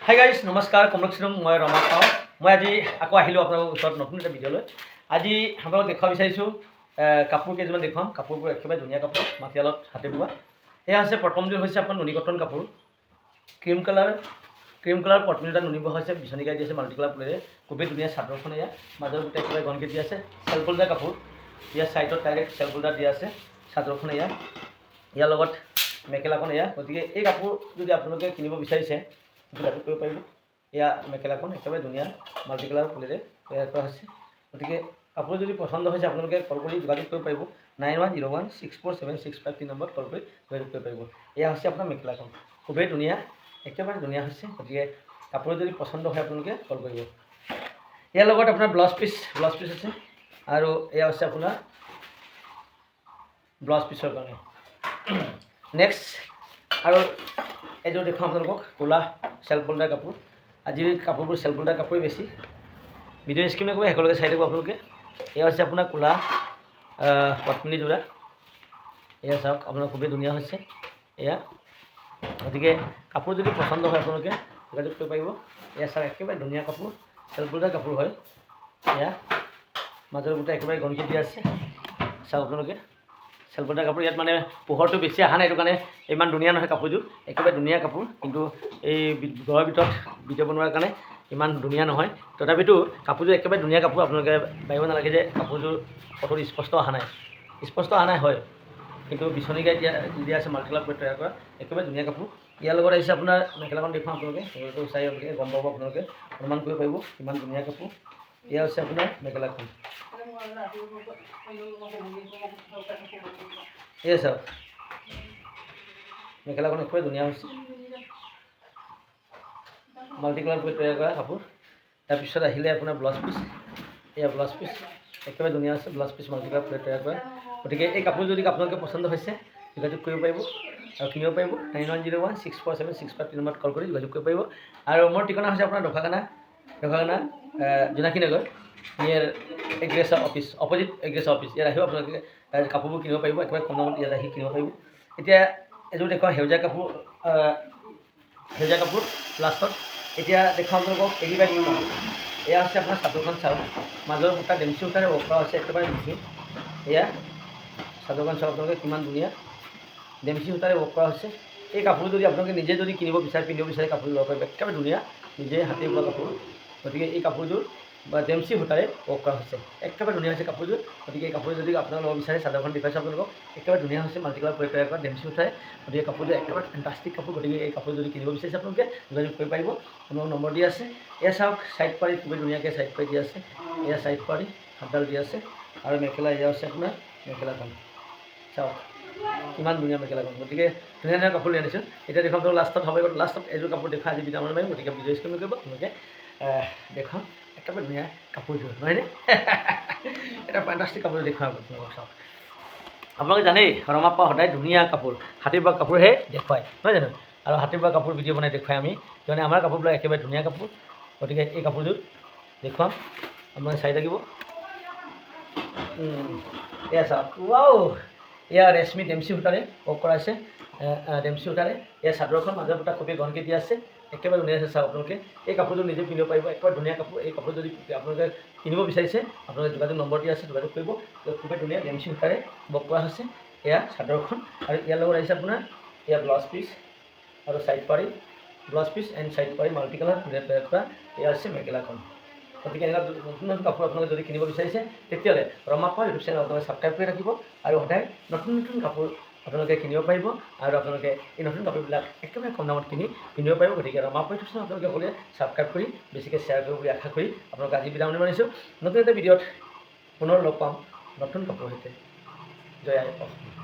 Hi guys নমস্কাৰ কমলকৃষ্ণ মই ৰমা পাওঁ মই আজি আকৌ আহিলোঁ আপোনালোকৰ ওচৰত নতুন এটা ভিডিঅ'লৈ আজি আপোনালোকক দেখুৱাব বিচাৰিছোঁ কাপোৰ কেইযোৰমান দেখুৱাম কাপোৰবোৰ একেবাৰে ধুনীয়া কাপোৰ মাটিশালত হাতে বোৱা এয়া হৈছে প্ৰথমযোৰ হৈছে আপোনাৰ নুনি কটন কাপোৰ ক্ৰীম কালাৰ পটনি এটা নুনি বোৱা হৈছে বিচনী গাই দি আছে মাল্টি কালাৰ ফুলেৰে খুবেই ধুনীয়া চাদৰখন এয়া মাজৰ গোটেই একেবাৰে ঘনকৈ দি আছে চেল্ফ হোল্ডাৰ কাপোৰ ইয়াৰ ছাইডত ডাইৰেক্ট চেল্ফ হোল্ডাৰ দিয়া আছে চাদৰখন এয়া ইয়াৰ লগত মেখেলাখন এয়া গতিকে এই কাপোৰ যদি আপোনালোকে কিনিব বিচাৰিছে যোগাযোগ কৰিব পাৰিব এয়া মেখেলাখন একেবাৰে ধুনীয়া মাল্টি কালাৰ ফুলেৰে তৈয়াৰ কৰা হৈছে গতিকে কাপোৰ যদি পচন্দ হৈছে আপোনালোকে কল কৰি যোগাযোগ কৰিব পাৰিব 9101647653 নম্বৰত কল কৰি যোগাযোগ কৰিব পাৰিব এয়া হৈছে আপোনাৰ মেখেলাখন খুবেই ধুনীয়া একেবাৰে ধুনীয়া হৈছে গতিকে কাপোৰ যদি পচন্দ হয় আপোনালোকে কল কৰিব ইয়াৰ লগত আপোনাৰ ব্লাউজ পিচ আছে আৰু এয়া হৈছে আপোনাৰ ব্লাউজ পিচৰ কাৰণে নেক্সট আৰু এইযোৰ দেখুৱাম আপোনালোকক ক'লা চেল্ফ হোল্ডাৰ কাপোৰ আজি কাপোৰবোৰ চেল্ফ হোল্ডাৰ কাপোৰেই বেছি ভিডিঅ' স্ক্ৰীন কৰিব একেলগে চাই থাকিব আপোনালোকে এয়া হৈছে আপোনাৰ ক'লা পটনি যোৰা এয়া চাওক আপোনাৰ খুবেই ধুনীয়া হৈছে এয়া গতিকে কাপোৰ যদি পচন্দ হয় আপোনালোকে যোগাযোগ কৰিব পাৰিব এয়া চাওক একেবাৰে ধুনীয়া কাপোৰ চেল্ফ হোল্ডাৰ কাপোৰ হয় এয়া মাজৰ গোটেই একেবাৰে গণকি দিয়া আছে চাওক আপোনালোকে চেল্ফ হোল্ডাৰ কাপোৰ ইয়াত মানে পোহৰটো বেছি অহা নাই এইটো কাৰণে ইমান ধুনীয়া নহয় কাপোৰযোৰ একেবাৰে ধুনীয়া কাপোৰ কিন্তু এই ঘৰৰ ভিতৰত ভিডিঅ' বনোৱাৰ কাৰণে ইমান ধুনীয়া নহয় তথাপিতো কাপোৰযোৰ একেবাৰে ধুনীয়া কাপোৰ আপোনালোকে ভাবিব নালাগে যে কাপোৰযোৰ ফটোত স্পষ্ট অহা নাই হয় কিন্তু বিচনী গাই দিয়া আছে মাল্টি কালাৰ কৰি তৈয়াৰ কৰা একেবাৰে ধুনীয়া কাপোৰ ইয়াৰ লগত আহিছে আপোনাৰ মেখেলাখন দেখুৱাম আপোনালোকে চাই আপোনালোকে গম পাব আপোনালোকে অনুমান কৰিব পাৰিব ইমান ধুনীয়া কাপোৰ এয়া হৈছে আপোনাৰ মেখেলাখন এয়া চাওক মেখেলাখন একেবাৰে ধুনীয়া হৈছে মাল্টি কালাৰ কৰি তৈয়াৰ কৰা কাপোৰ তাৰপিছত আহিলে আপোনাৰ ব্লাউজ পিচ এয়া ব্লাউজ পিচ একেবাৰে ধুনীয়া আছে ব্লাউজ পিচ মাল্টি কালাৰ কৰি তৈয়াৰ কৰা গতিকে এই কাপোৰ যদি আপোনালোকে পচন্দ হৈছে যোগাযোগ কৰিব পাৰিব আৰু কিনিব পাৰিব 9101647653 নম্বৰত কল কৰি যোগাযোগ কৰিব পাৰিব আৰু মোৰ ঠিকনা হৈছে আপোনাৰ ঢকুৱাখানা জোনাকী নগৰ নিয়াৰ এগ্ৰেছাৰ অফিচ অপজিট এগ্ৰেছাৰ অফিচ ইয়াত আহিব আপোনালোকে কাপোৰবোৰ কিনিব পাৰিব একেবাৰে কম দামত ইয়াত আহি কিনিব পাৰিব এতিয়া এযোৰ দেখুৱাম সেউজীয়া কাপোৰ লাষ্টত এতিয়া দেখুৱাম আপোনালোকক এগিবাই নিউ কাপোৰ এয়া হৈছে আপোনাৰ চাদৰখন চাওক মাজৰ সূতা ডেমচি সূতাৰে ৱৰ্ক কৰা হৈছে একেবাৰে মিহি এয়া চাদৰখন চাওক আপোনালোকে কিমান ধুনীয়া ডেমচি সূতাৰে ৱৰ্ক কৰা হৈছে এই কাপোৰ যদি আপোনালোকে নিজে যদি কিনিব বিচাৰে পিন্ধিব বিচাৰে কাপোৰ ল'ব পাৰিব একেবাৰে ধুনীয়া নিজে হাতে বোৱা কাপোৰ গতিকে এই কাপোৰযোৰ বা ডেমচি সূতাৰে ৱৰ্ক কৰা হৈছে একেবাৰে ধুনীয়া হৈছে কাপোৰযোৰ গতিকে এই কাপোৰ যদি আপোনালোকে ল'ব বিচাৰে চাদৰখন দেখুৱাইছে আপোনালোকক একেবাৰে ধুনীয়া হৈছে মাল্টি কালাৰ কৰি তৈয়াৰ কৰা ডেমচি সূতাৰে গতিকে কাপোৰযোৰ একেবাৰে ফেণ্টাষ্টিক কাপোৰ গতিকে এই কাপোৰ যদি কিনিব বিচাৰিছে আপোনালোকে যোগাযোগ কৰিব পাৰিব আপোনালোকৰ নম্বৰ দিয়া আছে এয়া চাওক ছাইড পাৰি খুবেই ধুনীয়াকৈ ছাইড পাৰি দিয়া আছে এয়া ছাইড পাৰি হাতডাল দিয়া আছে আৰু মেখেলা এয়া আছে আপোনাৰ মেখেলাখন চাওক কিমান ধুনীয়া মেখেলাখন গতিকে ধুনীয়া ধুনীয়া কাপোৰ লৈ আনিছোঁ এতিয়া দেখুৱাম লাষ্টত হ'ব লাষ্টত এযোৰ কাপোৰ দেখুৱাই আজি বিদায় মাৰিম গতিকে ভিডিঅ' স্ক্ৰীন কৰিব আপোনালোকে দেখুৱাম একেবাৰে ধুনীয়া কাপোৰযোৰ নহয়নে এটা ফেণ্টাষ্টিক কাপোৰ দেখুৱাম আপোনালোকক চাওক আপোনালোকে জানেই ৰমাপ্পা সদায় ধুনীয়া কাপোৰ হাতে বোৱা কাপোৰহে দেখুৱায় নহয় জানো আৰু হাতে বোৱা কাপোৰ ভিডিঅ' বনাই দেখুৱাই আমি কিয়নো আমাৰ কাপোৰবিলাক একেবাৰে ধুনীয়া কাপোৰ গতিকে এই কাপোৰযোৰ দেখুৱাম আপোনালোকে চাই থাকিব এয়া চাওক ৱাও এয়া ৰেশমি ডেমচি সূতাৰে ৱৰ্ক কৰা আছে ডেমচি সূতাৰে এয়া চাদৰখন মাজৰ সূতা খুবেই ঘনকৈ দিয়া আছে একেবাৰে ধুনীয়া আছে চাওক আপোনালোকে এই কাপোৰযোৰ নিজে পিন্ধিব পাৰিব একেবাৰে ধুনীয়া কাপোৰ এই কাপোৰ যদি আপোনালোকে কিনিব বিচাৰিছে আপোনালোকে যোগাযোগ নম্বৰ দিয়া আছে যোগাযোগ কৰিব খুবেই ধুনীয়া ডেমচি সূতাৰে ৱৰ্ক কৰা হৈছে এয়া চাদৰখন আৰু ইয়াৰ লগত আহিছে আপোনাৰ এয়া ব্লাউজ পিচ আৰু ছাইড পাৰি ব্লাউজ পিচ এণ্ড ছাইড পাৰি মাল্টি কালাৰ তৈয়াৰ কৰা এয়া হৈছে মেখেলাখন গতিকে এনেকুৱা নতুন নতুন কাপোৰ আপোনালোকে যদি কিনিব বিচাৰিছে তেতিয়াহ'লে ৰমাপ্পা ইউটিউব চেনেল আপোনালোকে ছাবস্ক্ৰাইব কৰি ৰাখিব আৰু সদায় নতুন নতুন কাপোৰ আপোনালোকে কিনিব পাৰিব আৰু আপোনালোকে এই নতুন কাপোৰবিলাক একেবাৰে কম দামত কিনি পিন্ধিব পাৰিব গতিকে ৰমাপ্পা ইউটিউব চেনেল আপোনালোকে সকলোৱে ছাবস্ক্ৰাইব কৰি বেছিকৈ শ্বেয়াৰ কৰিব বুলি আশা কৰি আপোনালোকে আজি বিদায় মাৰিছোঁ নতুন এটা ভিডিঅ'ত পুনৰ লগ পাম নতুন কাপোৰৰ সৈতে জয় আই অসম।